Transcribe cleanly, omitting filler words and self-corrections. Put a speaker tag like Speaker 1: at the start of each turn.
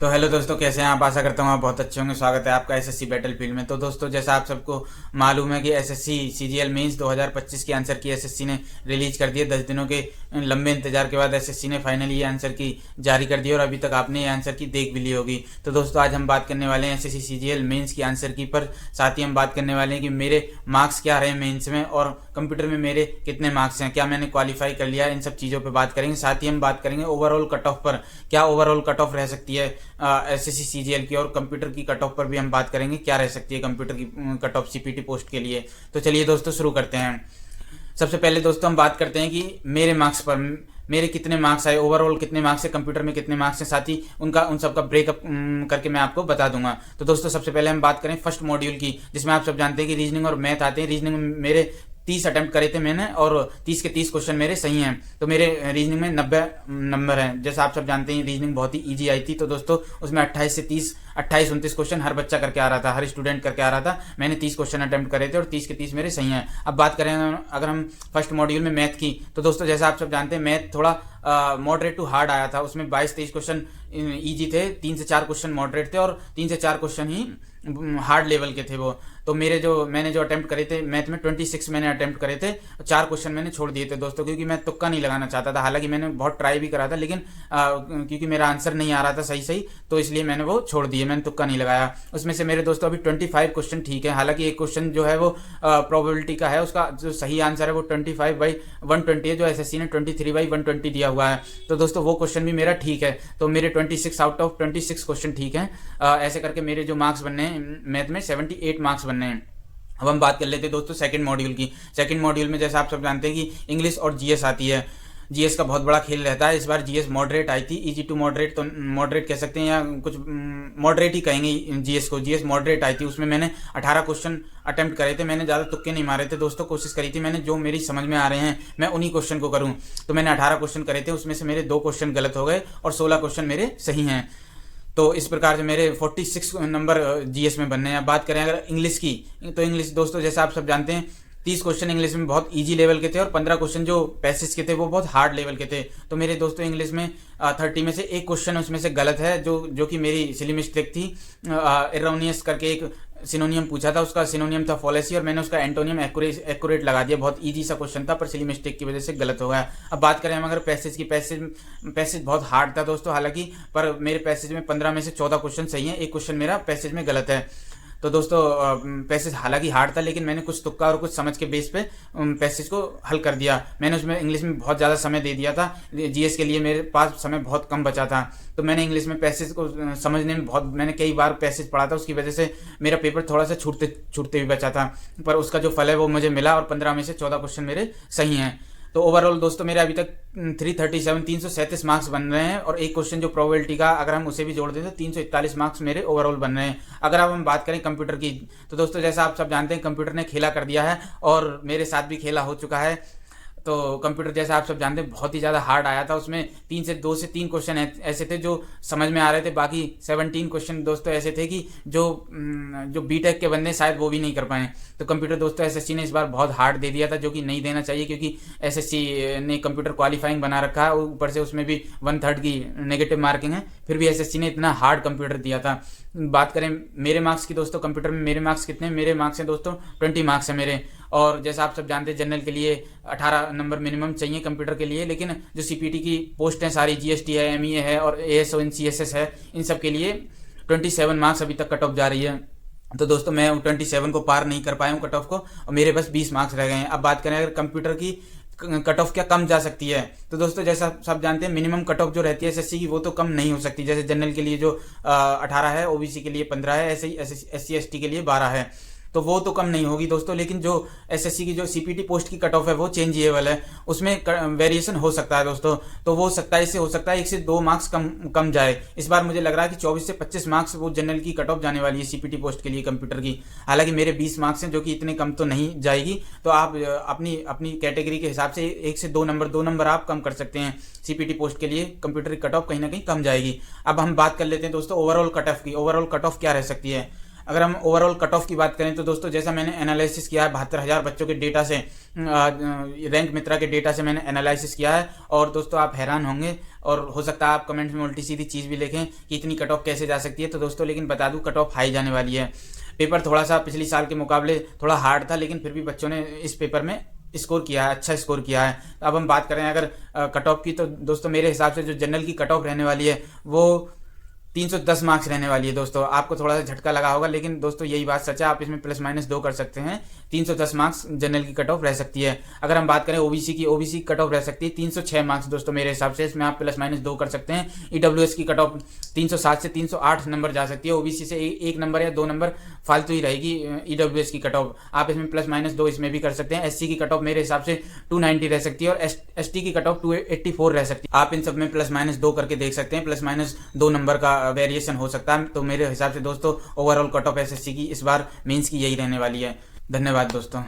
Speaker 1: तो हेलो दोस्तों, कैसे हैं आप। आशा करता हूँ आप बहुत अच्छे होंगे। स्वागत है आपका एसएससी बैटलफील्ड में। तो दोस्तों, जैसा आप सबको मालूम है कि एसएससी सीजीएल मेंस 2025 की आंसर की एसएससी ने रिलीज कर दी है। 10 दिनों के लंबे इंतजार के बाद एसएससी ने फाइनली ये आंसर की जारी कर दी है और अभी तक आपने ये आंसर की देख भी ली होगी। तो दोस्तों, आज हम बात करने वाले हैं एसएससी सीजीएल मेंस की आंसर की पर। साथ ही हम बात करने वाले हैं कि मेरे मार्क्स क्या रहे मेंस में और कंप्यूटर में मेरे कितने मार्क्स हैं, क्या मैंने क्वालिफाई कर लिया, इन सब चीज़ों पर बात करेंगे। साथ ही हम बात करेंगे ओवरऑल कट ऑफ पर, क्या ओवरऑल कट ऑफ रह सकती है एसएससी सीजीएल की, और कंप्यूटर की कट ऑफ पर भी हम बात करेंगे क्या रह सकती है कंप्यूटर की कट ऑफ सीपीटी पोस्ट के लिए। तो चलिए दोस्तों, शुरू करते हैं। सबसे पहले दोस्तों हम बात करते हैं कि मेरे मार्क्स पर मेरे कितने मार्क्स आए, ओवरऑल कितने मार्क्स है, कंप्यूटर में कितने मार्क्स हैं, साथ ही उन सब का ब्रेकअप करके मैं आपको बता दूंगा। तो दोस्तों, सबसे पहले हम बात करें फर्स्ट मॉड्यूल की, जिसमें आप सब जानते हैं कि रीजनिंग और मैथ आते हैं। रीजनिंग में मेरे 30 अटेम्प्ट करे थे मैंने और 30 के 30 क्वेश्चन मेरे सही हैं। तो मेरे रीजनिंग में 90 नंबर हैं। जैसा आप सब जानते हैं रीजनिंग बहुत ही इजी आई थी। तो दोस्तों, उसमें 28 से 30 28-29 क्वेश्चन हर बच्चा करके आ रहा था, हर स्टूडेंट करके आ रहा था। मैंने 30 क्वेश्चन अटेम्प्ट करे थे और 30 के 30 मेरे सही हैं। अब बात करें अगर हम फर्स्ट मॉड्यूल में मैथ की, तो दोस्तों जैसा आप सब जानते हैं मैथ थोड़ा मॉडरेट टू हार्ड आया था। उसमें 22-23 क्वेश्चन ईजी थे, 3 से 4 क्वेश्चन मॉडरेट थे और 3 से 4 क्वेश्चन ही हार्ड लेवल के थे वो। तो मैंने जो अटेम्प्ट करे थे मैथ में 26 मैंने अटेम्प्ट करे थे, 4 क्वेश्चन मैंने छोड़ दिए थे दोस्तों, क्योंकि मैं तुक्का नहीं लगाना चाहता था। हालांकि मैंने बहुत ट्राई भी करा था, लेकिन क्योंकि मेरा आंसर नहीं आ रहा था सही, तो इसलिए मैंने वो छोड़ दिए, मैंने तुक्का नहीं लगाया। उसमें से मेरे दोस्तों अभी 25 क्वेश्चन ठीक है। हालांकि एक क्वेश्चन जो है वो प्रोबेबिलिटी का है, उसका जो सही आंसर है वो 25/120 है, जो एसएससी ने 23/120 दिया हुआ है। तो दोस्तों वो क्वेश्चन भी मेरा ठीक है। तो मेरे 26 आउट ऑफ 26 क्वेश्चन ठीक हैं। ऐसे करके मेरे जो मार्क्स बनने हैं मैथ में 78 मार्क्स बनने हैं। अब हम बात कर लेते हैं दोस्तों सेकंड मॉड्यूल की। सेकंड मॉड्यूल में जैसा आप सब जानते हैं कि इंग्लिश और जीएस आती है। जीएस का बहुत बड़ा खेल रहता है। इस बार जीएस मॉडरेट आई थी, इजी टू मॉडरेट, तो मॉडरेट कह सकते हैं या कुछ मॉडरेट ही कहेंगे जीएस को। जीएस मॉडरेट आई थी, उसमें मैंने 18 क्वेश्चन अटेम्प्ट करे थे। मैंने ज़्यादा तुक्के नहीं मारे थे दोस्तों, कोशिश करी थी मैंने जो मेरी समझ में आ रहे हैं मैं उन्हीं क्वेश्चन को करूँ। तो मैंने 18 क्वेश्चन करे थे, उसमें से मेरे 2 क्वेश्चन गलत हो गए और 16 क्वेश्चन मेरे सही हैं। तो इस प्रकार से मेरे 46 नंबर जीएस में बनने हैं। अब बात करें अगर इंग्लिश की, तो इंग्लिश दोस्तों जैसा आप सब जानते हैं 30 क्वेश्चन इंग्लिश में बहुत इजी लेवल के थे और 15 क्वेश्चन जो पैसेज के थे वो बहुत हार्ड लेवल के थे। तो मेरे दोस्तों इंग्लिश में 30 में से एक क्वेश्चन उसमें से गलत है, जो कि मेरी सिली मिस्टेक थी। एरोनियस करके एक सिनोनियम पूछा था, उसका सिनोनियम था फॉलेसी और मैंने उसका एंटोनियम एक्यूरेट लगा दिया। बहुत इजी सा क्वेश्चन था पर सिली मिस्टेक की वजह से गलत हो गया। अब बात करें हम अगर पैसेज की, पैसेज बहुत हार्ड था दोस्तों हालांकि, पर मेरे पैसेज में 15 में से 14 क्वेश्चन सही हैं, एक क्वेश्चन मेरा पैसेज में गलत है। तो दोस्तों पैसेज हालांकि हार्ड था, लेकिन मैंने कुछ तुक्का और कुछ समझ के बेस पे पैसेज को हल कर दिया। मैंने उसमें इंग्लिश में बहुत ज़्यादा समय दे दिया था, जीएस के लिए मेरे पास समय बहुत कम बचा था। तो मैंने इंग्लिश में पैसेज को समझने में मैंने कई बार पैसेज पढ़ा था, उसकी वजह से मेरा पेपर थोड़ा सा छूटते भी बचा था, पर उसका जो फल है वो मुझे मिला और 15 में से 14 क्वेश्चन मेरे सही हैं। तो ओवरऑल दोस्तों मेरे अभी तक 337 मार्क्स बन रहे हैं और एक क्वेश्चन जो प्रोबेबिलिटी का अगर हम उसे भी जोड़ दें तो 341 मार्क्स मेरे ओवरऑल बन रहे हैं। अगर अब हम बात करें कंप्यूटर की, तो दोस्तों जैसा आप सब जानते हैं कंप्यूटर ने खेला कर दिया है और मेरे साथ भी खेला हो चुका है। तो कंप्यूटर जैसा आप सब जानते हैं बहुत ही ज़्यादा हार्ड आया था। उसमें 2 से 3 क्वेश्चन ऐसे थे जो समझ में आ रहे थे, बाकी 17 क्वेश्चन दोस्तों ऐसे थे कि जो बीटेक के बंदे शायद वो भी नहीं कर पाए। तो कंप्यूटर दोस्तों एसएससी ने इस बार बहुत हार्ड दे दिया था, जो कि नहीं देना चाहिए, क्योंकि एसएससी ने कंप्यूटर क्वालिफाइंग बना रखा है, ऊपर से उसमें भी 1/3 की नेगेटिव मार्किंग है, फिर भी एसएससी ने इतना हार्ड कंप्यूटर दिया था। बात करें मेरे मार्क्स की दोस्तों, कंप्यूटर में मेरे मार्क्स कितने, मेरे मार्क्स हैं दोस्तों 20 मार्क्स हैं मेरे। और जैसा आप सब जानते हैं जनरल के लिए 18 नंबर मिनिमम चाहिए कंप्यूटर के लिए, लेकिन जो सीपीटी की पोस्ट हैं सारी, जीएसटी है, एमईए है और एएसओ सीएसएस है, इन सब के लिए 27 मार्क्स अभी तक कट ऑफ जा रही है। तो दोस्तों मैं 27 को पार नहीं कर पाया हूँ कट ऑफ को, और मेरे बस 20 मार्क्स रह गए हैं। अब बात करें अगर कंप्यूटर की कट ऑफ क्या कम जा सकती है, तो दोस्तों जैसा सब जानते हैं मिनिमम कट ऑफ जो रहती है एसएससी की वो तो कम नहीं हो सकती। जैसे जनरल के लिए जो 18 है, ओबीसी के लिए 15 है, ऐसे ही एससी एसटी के लिए 12 है, तो वो तो कम नहीं होगी दोस्तों। लेकिन जो एसएससी की जो सीपीटी पोस्ट की कट ऑफ है वो चेंजेबल है, उसमें वेरिएशन हो सकता है दोस्तों। तो वो 27 से हो सकता है 1 से 2 मार्क्स कम जाए। इस बार मुझे लग रहा है कि 24 से 25 मार्क्स वो जनरल की कट ऑफ जाने वाली है सीपीटी पोस्ट के लिए कंप्यूटर की। हालांकि मेरे 20 मार्क्स हैं, जो कि इतने कम तो नहीं जाएगी। तो आप अपनी कैटेगरी के हिसाब से 1 से 2 नंबर आप कम कर सकते हैं। सीपीटी पोस्ट के लिए कंप्यूटर की कट ऑफ कहीं ना कहीं कम जाएगी। अब हम बात कर लेते हैं दोस्तों ओवरऑल कट ऑफ की। ओवरऑल कट ऑफ क्या रह सकती है। अगर हम ओवरऑल कट ऑफ की बात करें तो दोस्तों जैसा मैंने एनालिसिस किया है 72,000 बच्चों के डेटा से, रैंक मित्रा के डेटा से मैंने एनालिसिस किया है, और दोस्तों आप हैरान होंगे और हो सकता है आप कमेंट्स में उल्टी सीधी चीज़ भी लिखें कि इतनी कट ऑफ कैसे जा सकती है। तो दोस्तों लेकिन बता दूं कट ऑफ हाई जाने वाली है। पेपर थोड़ा सा पिछली साल के मुकाबले थोड़ा हार्ड था, लेकिन फिर भी बच्चों ने इस पेपर में स्कोर किया है, अच्छा स्कोर किया है। अब हम बात करें अगर कट ऑफ की, तो दोस्तों मेरे हिसाब से जो जनरल की कट ऑफ रहने वाली है वो 310 मार्क्स रहने वाली है। दोस्तों आपको थोड़ा सा झटका लगा होगा, लेकिन दोस्तों यही बात सच है, आप इसमें +-2 कर सकते हैं। 310 मार्क्स जनरल की कट ऑफ रह सकती है। अगर हम बात करें ओबीसी की कट ऑफ रह सकती है 306 मार्क्स दोस्तों मेरे हिसाब से, इसमें आप +-2 कर सकते हैं। ईडब्ल्यूएस की कट ऑफ 307 से 308 नंबर जा सकती है। ओबीसी से 1 नंबर या 2 नंबर फालतू ही रहेगी ईडब्ल्यूएस की कट ऑफ, आप इसमें +-2 इसमें भी कर सकते हैं। एससी की कट ऑफ मेरे हिसाब से 290 रह सकती है, और एसटी की कट ऑफ 284 रह सकती है। आप इन सब में +-2 करके देख सकते हैं, +-2 नंबर का वेरिएशन हो सकता है। तो मेरे हिसाब से दोस्तों ओवरऑल कट ऑफ एसएससी की इस बार मेंस की यही रहने वाली है। धन्यवाद दोस्तों।